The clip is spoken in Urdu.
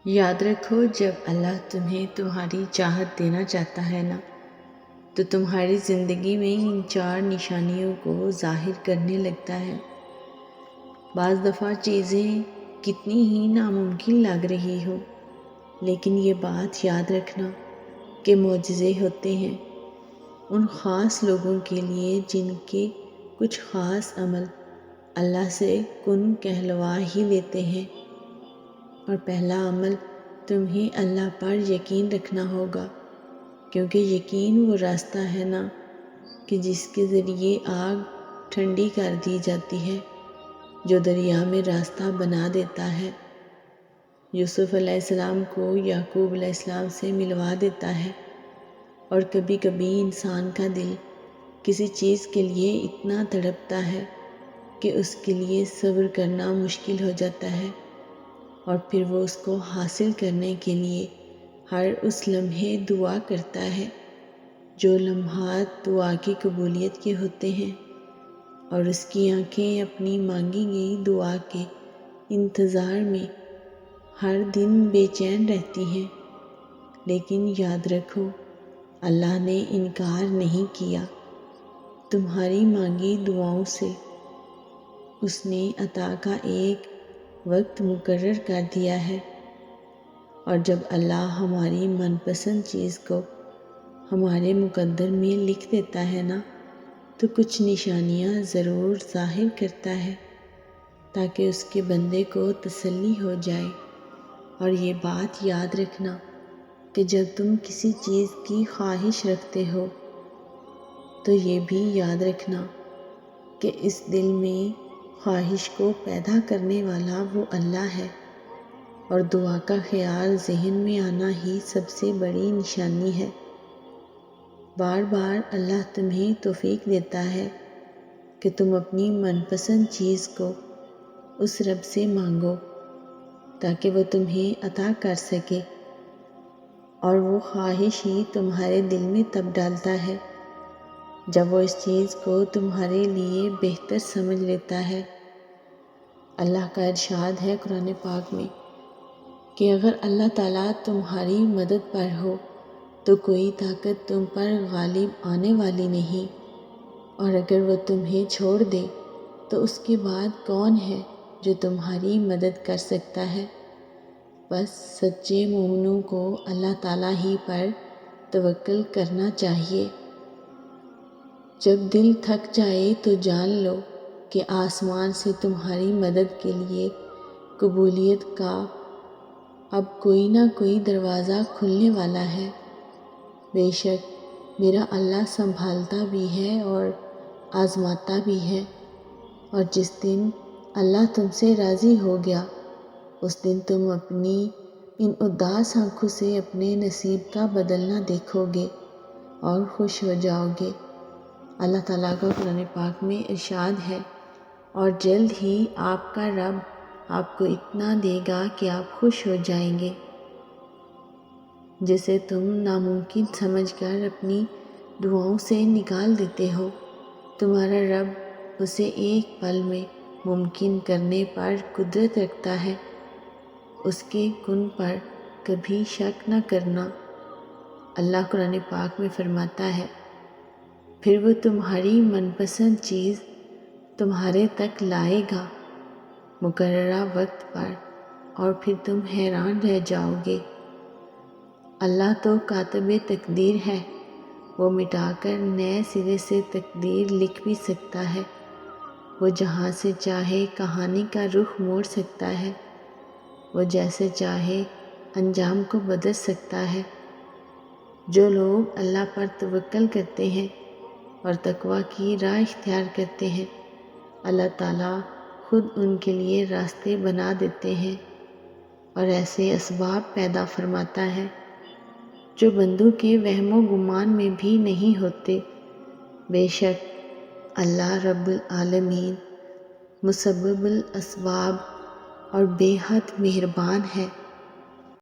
یاد رکھو، جب اللہ تمہیں تمہاری چاہت دینا چاہتا ہے نا، تو تمہاری زندگی میں ان 4 نشانیوں کو ظاہر کرنے لگتا ہے۔ بعض دفعہ چیزیں کتنی ہی ناممکن لگ رہی ہو، لیکن یہ بات یاد رکھنا کہ معجزے ہوتے ہیں ان خاص لوگوں کے لیے جن کے کچھ خاص عمل اللہ سے کن کہلوا ہی لیتے ہیں۔ اور پہلا عمل تمہیں اللہ پر یقین رکھنا ہوگا، کیونکہ یقین وہ راستہ ہے نا کہ جس کے ذریعے آگ ٹھنڈی کر دی جاتی ہے، جو دریا میں راستہ بنا دیتا ہے، یوسف علیہ السلام کو یعقوب علیہ السلام سے ملوا دیتا ہے۔ اور کبھی کبھی انسان کا دل کسی چیز کے لیے اتنا تڑپتا ہے کہ اس کے لیے صبر کرنا مشکل ہو جاتا ہے، اور پھر وہ اس کو حاصل کرنے کے لیے ہر اس لمحے دعا کرتا ہے، جو لمحات دعا کی قبولیت کے ہوتے ہیں، اور اس کی آنکھیں اپنی مانگی گئی دعا کے انتظار میں ہر دن بے چین رہتی ہیں۔ لیکن یاد رکھو، اللہ نے انکار نہیں کیا تمہاری مانگی دعاؤں سے۔ اس نے عطا کا ایک وقت مقرر کر دیا ہے، اور جب اللہ ہماری من پسند چیز کو ہمارے مقدر میں لکھ دیتا ہے نا، تو کچھ نشانیاں ضرور ظاہر کرتا ہے تاکہ اس کے بندے کو تسلی ہو جائے۔ اور یہ بات یاد رکھنا کہ جب تم کسی چیز کی خواہش رکھتے ہو تو یہ بھی یاد رکھنا کہ اس دل میں خواہش کو پیدا کرنے والا وہ اللہ ہے، اور دعا کا خیال ذہن میں آنا ہی سب سے بڑی نشانی ہے۔ بار بار اللہ تمہیں توفیق دیتا ہے کہ تم اپنی من پسند چیز کو اس رب سے مانگو تاکہ وہ تمہیں عطا کر سکے، اور وہ خواہش ہی تمہارے دل میں تب ڈالتا ہے جب وہ اس چیز کو تمہارے لیے بہتر سمجھ لیتا ہے۔ اللہ کا ارشاد ہے قرآن پاک میں کہ اگر اللہ تعالیٰ تمہاری مدد پر ہو تو کوئی طاقت تم پر غالب آنے والی نہیں، اور اگر وہ تمہیں چھوڑ دے تو اس کے بعد کون ہے جو تمہاری مدد کر سکتا ہے؟ بس سچے مومنوں کو اللہ تعالیٰ ہی پر توکل کرنا چاہیے۔ جب دل تھک جائے تو جان لو کہ آسمان سے تمہاری مدد کے لیے قبولیت کا اب کوئی نہ کوئی دروازہ کھلنے والا ہے۔ بے شک میرا اللہ سنبھالتا بھی ہے اور آزماتا بھی ہے، اور جس دن اللہ تم سے راضی ہو گیا، اس دن تم اپنی ان اداس آنکھوں سے اپنے نصیب کا بدلنا دیکھو گے اور خوش ہو جاؤ گے۔ اللہ تعالیٰ کا قرآن پاک میں ارشاد ہے، اور جلد ہی آپ کا رب آپ کو اتنا دے گا کہ آپ خوش ہو جائیں گے، جسے تم ناممکن سمجھ کر اپنی دعاؤں سے نکال دیتے ہو۔ تمہارا رب اسے ایک پل میں ممکن کرنے پر قدرت رکھتا ہے، اس کے کن پر کبھی شک نہ کرنا۔ اللہ قرآن پاک میں فرماتا ہے، پھر وہ تمہاری من پسند چیز تمہارے تک لائے گا مقررہ وقت پر، اور پھر تم حیران رہ جاؤ گے۔ اللہ تو کاتب تقدیر ہے، وہ مٹا کر نئے سرے سے تقدیر لکھ بھی سکتا ہے۔ وہ جہاں سے چاہے کہانی کا رخ موڑ سکتا ہے، وہ جیسے چاہے انجام کو بدل سکتا ہے۔ جو لوگ اللہ پر توکل کرتے ہیں اور تقوی کی راہ اختیار کرتے ہیں، اللہ تعالیٰ خود ان کے لیے راستے بنا دیتے ہیں اور ایسے اسباب پیدا فرماتا ہے جو بندوں کے وہم و گمان میں بھی نہیں ہوتے۔ بے شک اللہ رب العالمین مسبب الاسباب اور بے حد مہربان ہے۔